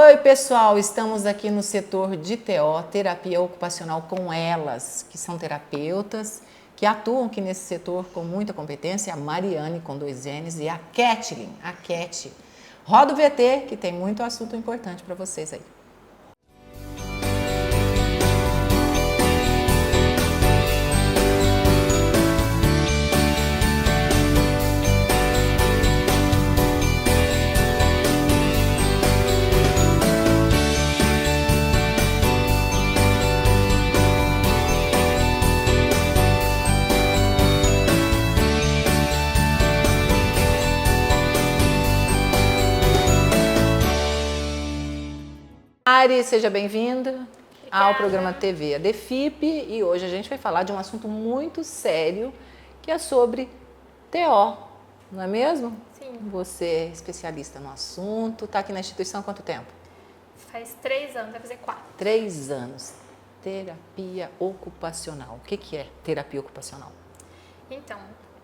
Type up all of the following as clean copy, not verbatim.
Oi, pessoal, estamos aqui no setor de TO, terapia ocupacional, com elas, que são terapeutas, que atuam aqui nesse setor com muita competência, a Mariane, com 2 N's, e a Kathleen, a Cat. Roda o VT, que tem muito assunto importante para vocês aí. Mari, seja bem-vinda ao programa TV ADFIP, e hoje a gente vai falar de um assunto muito sério, que é sobre TO, não é mesmo? Sim. Você é especialista no assunto, está aqui na instituição há quanto tempo? Faz 3 anos, vai fazer 4. 3 anos. Terapia ocupacional. O que é terapia ocupacional? Então,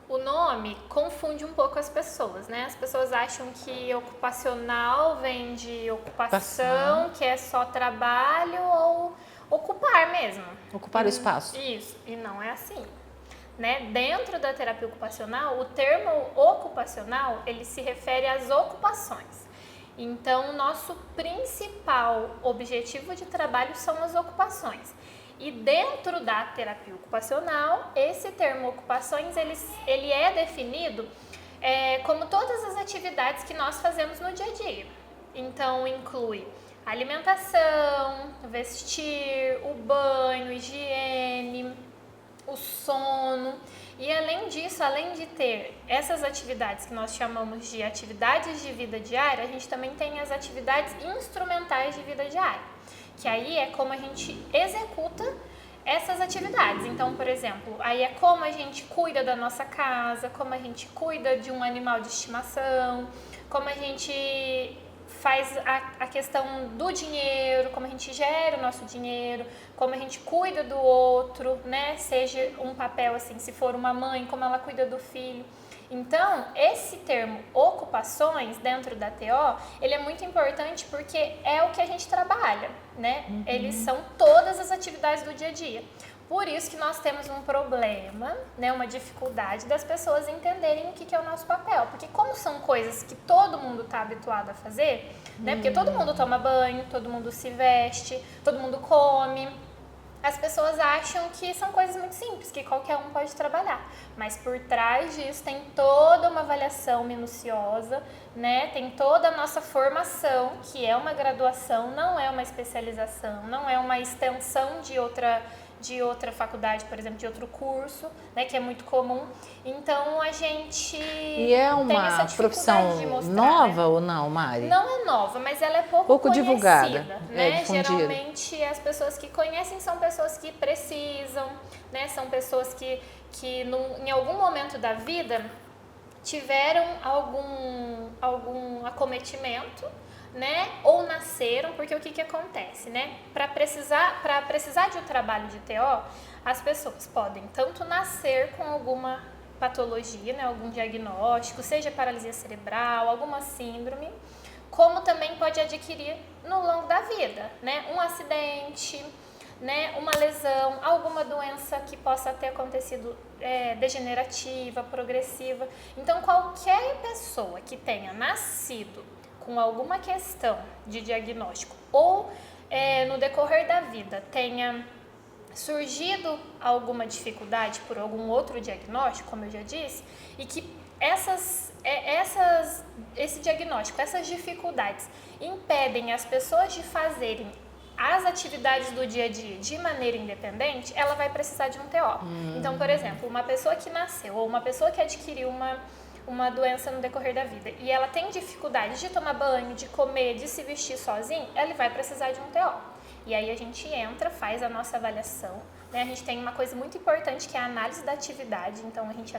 o nome confunde um pouco as pessoas, né? As pessoas acham que ocupacional vem de ocupação, que é só trabalho ou ocupar mesmo. Ocupar o espaço. Isso, e não é assim. Né? Dentro da terapia ocupacional, o termo ocupacional, ele se refere às ocupações. Então, nosso principal objetivo de trabalho são as ocupações. E dentro da terapia ocupacional, esse termo ocupações, ele é definido como todas as atividades que nós fazemos no dia a dia. Então, inclui alimentação, vestir, o banho, higiene, o sono. E além disso, além de ter essas atividades que nós chamamos de atividades de vida diária, a gente também tem as atividades instrumentais de vida diária, que aí é como a gente executa essas atividades. Então, por exemplo, aí é como a gente cuida da nossa casa, como a gente cuida de um animal de estimação, como a gente faz a questão do dinheiro, como a gente gera o nosso dinheiro, como a gente cuida do outro, né? Seja um papel assim, se for uma mãe, como ela cuida do filho. Então, esse termo ocupações dentro da TO, ele é muito importante porque é o que a gente trabalha, né? Eles são todas as atividades do dia a dia. Por isso que nós temos um problema, né, uma dificuldade das pessoas entenderem o que é o nosso papel. Porque como são coisas que todo mundo está habituado a fazer, né? Porque todo mundo toma banho, todo mundo se veste, todo mundo come. As pessoas acham que são coisas muito simples, que qualquer um pode trabalhar. Mas por trás disso tem toda uma avaliação minuciosa, né? Tem toda a nossa formação, que é uma graduação, não é uma especialização, não é uma extensão de outra faculdade, por exemplo, de outro curso, né, que é muito comum. Então, a gente E é uma profissão mostrar, nova, né? ou não, Mari? Não é nova, mas ela é pouco conhecida, divulgada, né? difundida. Geralmente, as pessoas que conhecem são pessoas que precisam, né? São pessoas que em algum momento da vida tiveram algum acometimento, né? Ou nasceram, porque o que acontece, né? Para precisar de um trabalho de TO, as pessoas podem tanto nascer com alguma patologia, né? Algum diagnóstico, seja paralisia cerebral, alguma síndrome, como também pode adquirir no longo da vida, né? Um acidente, né? Uma lesão, alguma doença que possa ter acontecido degenerativa, progressiva. Então, qualquer pessoa que tenha nascido com alguma questão de diagnóstico ou no decorrer da vida tenha surgido alguma dificuldade por algum outro diagnóstico, como eu já disse, e que esse diagnóstico, essas dificuldades impedem as pessoas de fazerem as atividades do dia a dia de maneira independente, ela vai precisar de um TO. Então, por exemplo, uma pessoa que nasceu ou uma pessoa que adquiriu uma doença no decorrer da vida e ela tem dificuldade de tomar banho, de comer, de se vestir sozinho, ela vai precisar de um TO. E aí a gente entra, faz a nossa avaliação, né? A gente tem uma coisa muito importante que é a análise da atividade, então a gente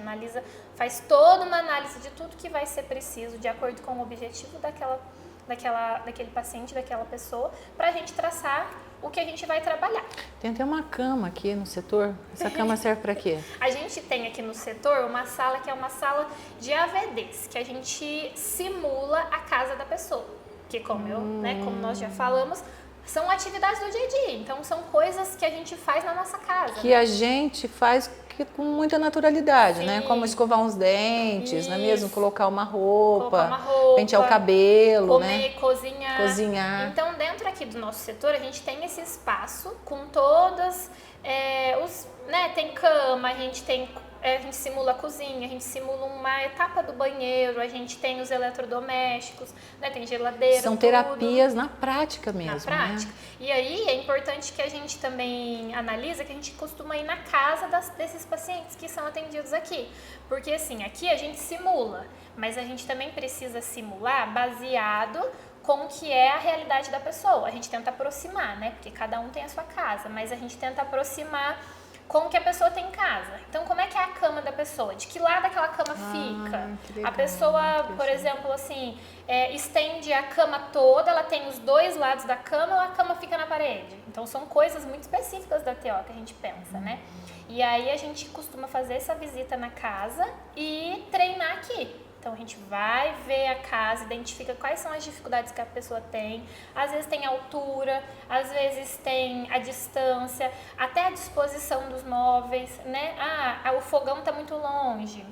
faz toda uma análise de tudo que vai ser preciso de acordo com o objetivo daquele paciente, daquela pessoa, para a gente traçar o que a gente vai trabalhar. Tem até uma cama aqui no setor. Essa cama serve para quê? A gente tem aqui no setor uma sala que é uma sala de AVDs, que a gente simula a casa da pessoa. porque como nós já falamos, são atividades do dia a dia, então são coisas que a gente faz na nossa casa. Que a gente faz com muita naturalidade, Sim. né? Como escovar uns dentes, não é mesmo? Colocar uma roupa, roupa, pentear o cabelo, comer, né? cozinhar. Então, dentro aqui do nosso setor, a gente tem esse espaço com todas tem cama, a gente simula a cozinha, a gente simula uma etapa do banheiro, a gente tem os eletrodomésticos, né? Tem geladeira, são terapias na prática mesmo, na prática. Né? E aí é importante que a gente também analisa que a gente costuma ir na casa desses pacientes que são atendidos aqui. Porque assim, aqui a gente simula, mas a gente também precisa simular baseado com o que é a realidade da pessoa. A gente tenta aproximar, né? Porque cada um tem a sua casa, mas a gente tenta aproximar com o que a pessoa tem em casa. Então, como é que é a cama da pessoa? De que lado aquela cama fica? Legal, a pessoa, por exemplo, assim, estende a cama toda, ela tem os dois lados da cama ou a cama fica na parede? Então, são coisas muito específicas da TO que a gente pensa, né? E aí, a gente costuma fazer essa visita na casa e treinar aqui. Então, a gente vai ver a casa, identifica quais são as dificuldades que a pessoa tem. Às vezes tem altura, às vezes tem a distância, até a disposição dos móveis, né? O fogão está muito longe,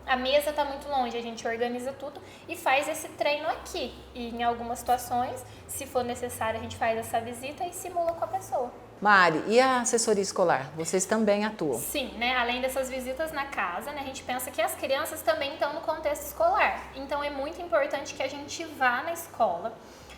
a mesa está muito longe. A gente organiza tudo e faz esse treino aqui. E em algumas situações, se for necessário, a gente faz essa visita e simula com a pessoa. Mari, e a assessoria escolar? Vocês também atuam? Sim, né? Além dessas visitas na casa, né? A gente pensa que as crianças também estão no contexto escolar. Então, é muito importante que a gente vá na escola,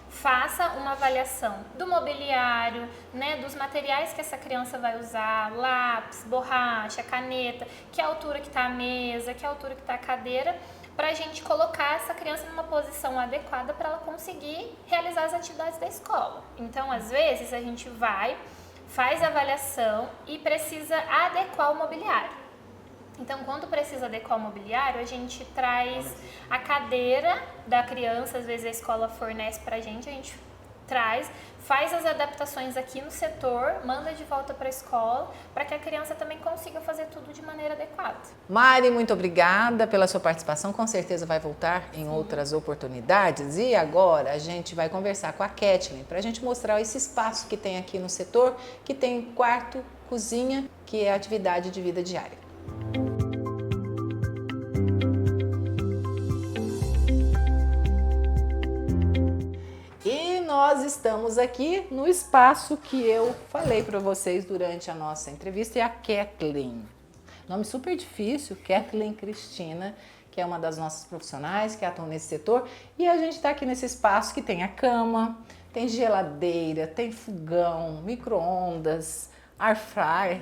faça uma avaliação do mobiliário, né? Dos materiais que essa criança vai usar, lápis, borracha, caneta, que altura que está a mesa, que altura que está a cadeira, para a gente colocar essa criança numa posição adequada para ela conseguir realizar as atividades da escola. Então, às vezes, a gente faz a avaliação e precisa adequar o mobiliário. Então, quando precisa adequar o mobiliário, a gente traz a cadeira da criança, às vezes a escola fornece pra gente, a gente traz, faz as adaptações aqui no setor, manda de volta para a escola, para que a criança também consiga fazer tudo de maneira adequada. Mari, muito obrigada pela sua participação, com certeza vai voltar em outras oportunidades. E agora a gente vai conversar com a Kathleen, para a gente mostrar esse espaço que tem aqui no setor, que tem quarto, cozinha, que é a atividade de vida diária. Nós estamos aqui no espaço que eu falei para vocês durante a nossa entrevista, é a Kathleen. Nome super difícil, Kathleen Cristina, que é uma das nossas profissionais que atuam nesse setor. E a gente está aqui nesse espaço que tem a cama, tem geladeira, tem fogão, micro-ondas, air fryer,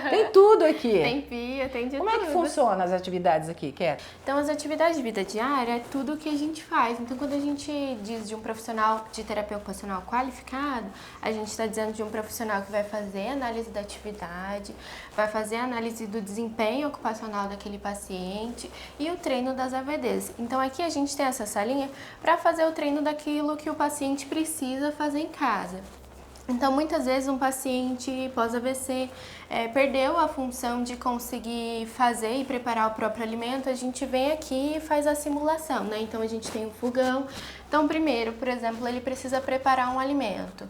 tem tudo aqui. Tem pia, tem de tudo. Como é que funciona as atividades aqui, Kat? Então, as atividades de vida diária é tudo o que a gente faz. Então, quando a gente diz de um profissional de terapia ocupacional qualificado, a gente está dizendo de um profissional que vai fazer análise da atividade, vai fazer análise do desempenho ocupacional daquele paciente e o treino das AVDs. Então, aqui a gente tem essa salinha para fazer o treino daquilo que o paciente precisa fazer em casa. Então, muitas vezes um paciente pós-AVC perdeu a função de conseguir fazer e preparar o próprio alimento, a gente vem aqui e faz a simulação, né? Então, a gente tem o fogão. Então, primeiro, por exemplo, ele precisa preparar um alimento.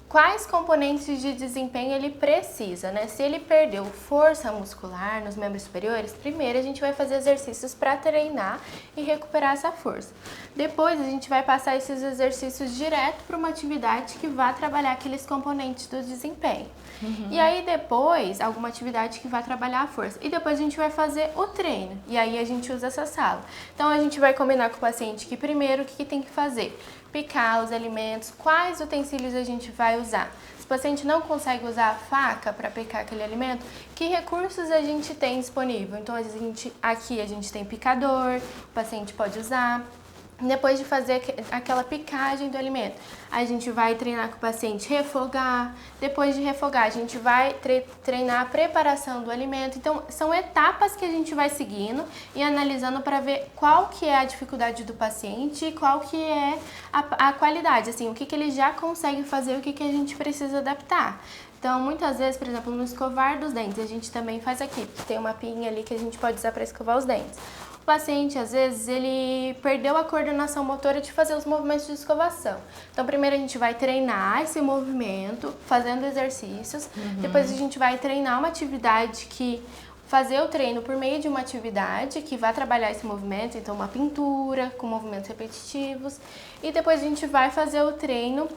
Quais componentes de desempenho ele precisa, né? Se ele perdeu força muscular nos membros superiores, primeiro a gente vai fazer exercícios para treinar e recuperar essa força. Depois a gente vai passar esses exercícios direto para uma atividade que vai trabalhar aqueles componentes do desempenho. E aí depois, alguma atividade que vai trabalhar a força. E depois a gente vai fazer o treino. E aí a gente usa essa sala. Então a gente vai combinar com o paciente que primeiro o que tem que fazer? Picar os alimentos, quais utensílios a gente vai usar. Se o paciente não consegue usar a faca para picar aquele alimento, que recursos a gente tem disponível? Então, aqui a gente tem picador, o paciente pode usar. Depois de fazer aquela picagem do alimento, a gente vai treinar com o paciente refogar. Depois de refogar, a gente vai treinar a preparação do alimento. Então, são etapas que a gente vai seguindo e analisando para ver qual que é a dificuldade do paciente e qual que é a qualidade, assim, o que ele já consegue fazer, o que a gente precisa adaptar. Então, muitas vezes, por exemplo, no escovar dos dentes, a gente também faz aqui, porque tem uma pinha ali que a gente pode usar para escovar os dentes. O paciente, às vezes, ele perdeu a coordenação motora de fazer os movimentos de escovação. Então, primeiro a gente vai treinar esse movimento, fazendo exercícios. Depois a gente vai treinar uma atividade fazer o treino por meio de uma atividade que vai trabalhar esse movimento, então uma pintura com movimentos repetitivos. E depois a gente vai fazer o treino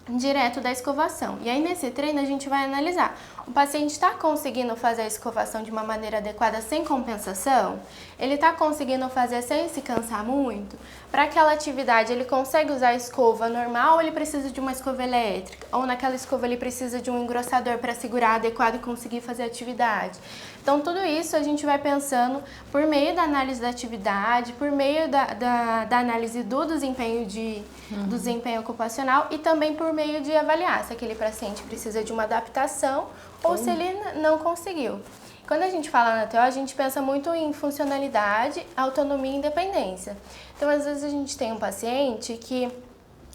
direto da escovação. E aí nesse treino a gente vai analisar, o paciente está conseguindo fazer a escovação de uma maneira adequada sem compensação? Ele está conseguindo fazer sem se cansar muito? Para aquela atividade ele consegue usar a escova normal ou ele precisa de uma escova elétrica? Ou naquela escova ele precisa de um engrossador para segurar adequado e conseguir fazer a atividade? Então tudo isso a gente vai pensando por meio da análise da atividade, por meio da análise do desempenho, do desempenho ocupacional e também por meio de avaliar se aquele paciente precisa de uma adaptação ou se ele não conseguiu. Quando a gente fala na TO, a gente pensa muito em funcionalidade, autonomia e independência. Então, às vezes a gente tem um paciente que,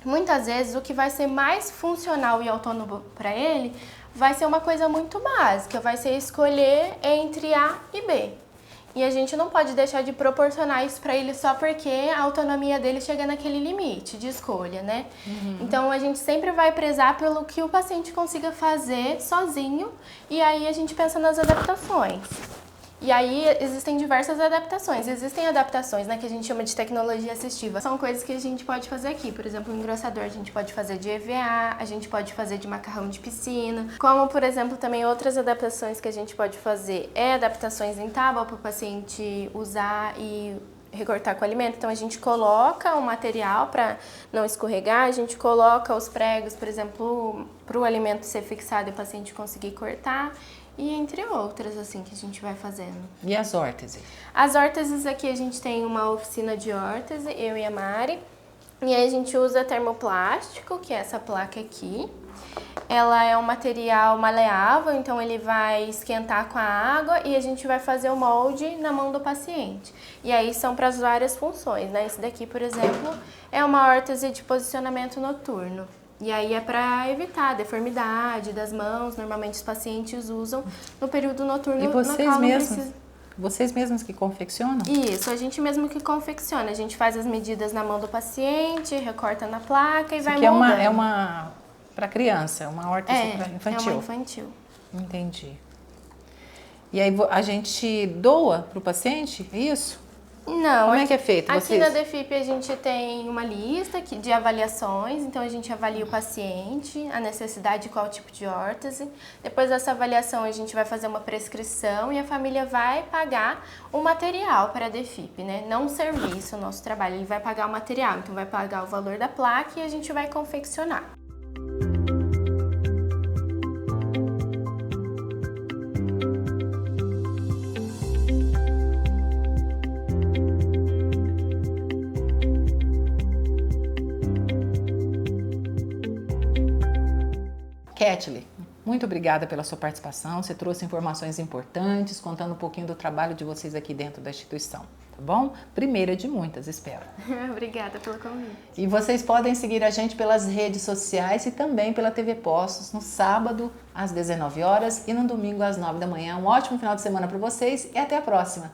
muitas vezes, o que vai ser mais funcional e autônomo para ele vai ser uma coisa muito básica, vai ser escolher entre A e B. E a gente não pode deixar de proporcionar isso para ele só porque a autonomia dele chega naquele limite de escolha, né? Então a gente sempre vai prezar pelo que o paciente consiga fazer sozinho e aí a gente pensa nas adaptações. E aí existem diversas adaptações. Existem adaptações, né, que a gente chama de tecnologia assistiva. São coisas que a gente pode fazer aqui. Por exemplo, o engrossador a gente pode fazer de EVA, a gente pode fazer de macarrão de piscina. Como, por exemplo, também outras adaptações que a gente pode fazer adaptações em tábua para o paciente usar e recortar com o alimento. Então a gente coloca o material para não escorregar, a gente coloca os pregos, por exemplo, para o alimento ser fixado e o paciente conseguir cortar. E entre outras, assim, que a gente vai fazendo. E as órteses? As órteses aqui, a gente tem uma oficina de órtese, eu e a Mari. E aí a gente usa termoplástico, que é essa placa aqui. Ela é um material maleável, então ele vai esquentar com a água e a gente vai fazer o molde na mão do paciente. E aí são para as várias funções, né? Esse daqui, por exemplo, é uma órtese de posicionamento noturno. E aí é para evitar a deformidade das mãos, normalmente os pacientes usam no período noturno. E vocês mesmos que confeccionam? Isso, a gente mesmo que confecciona. A gente faz as medidas na mão do paciente, recorta na placa e vai moldando. É uma para criança, é uma órtese para infantil. É uma infantil. Entendi. E aí a gente doa para o paciente, é isso? Não. Como é que é feito? Aqui na DEFIP a gente tem uma lista de avaliações, então a gente avalia o paciente, a necessidade de qual tipo de órtese. Depois dessa avaliação a gente vai fazer uma prescrição e a família vai pagar o material para a DEFIP, né? Não o serviço, o nosso trabalho, ele vai pagar o material, então vai pagar o valor da placa e a gente vai confeccionar. Kathleen, muito obrigada pela sua participação. Você trouxe informações importantes, contando um pouquinho do trabalho de vocês aqui dentro da instituição, tá bom? Primeira de muitas, espero. Obrigada pelo convite. E vocês podem seguir a gente pelas redes sociais e também pela TV Postos no sábado às 19 horas e no domingo às 9 da manhã. Um ótimo final de semana para vocês e até a próxima!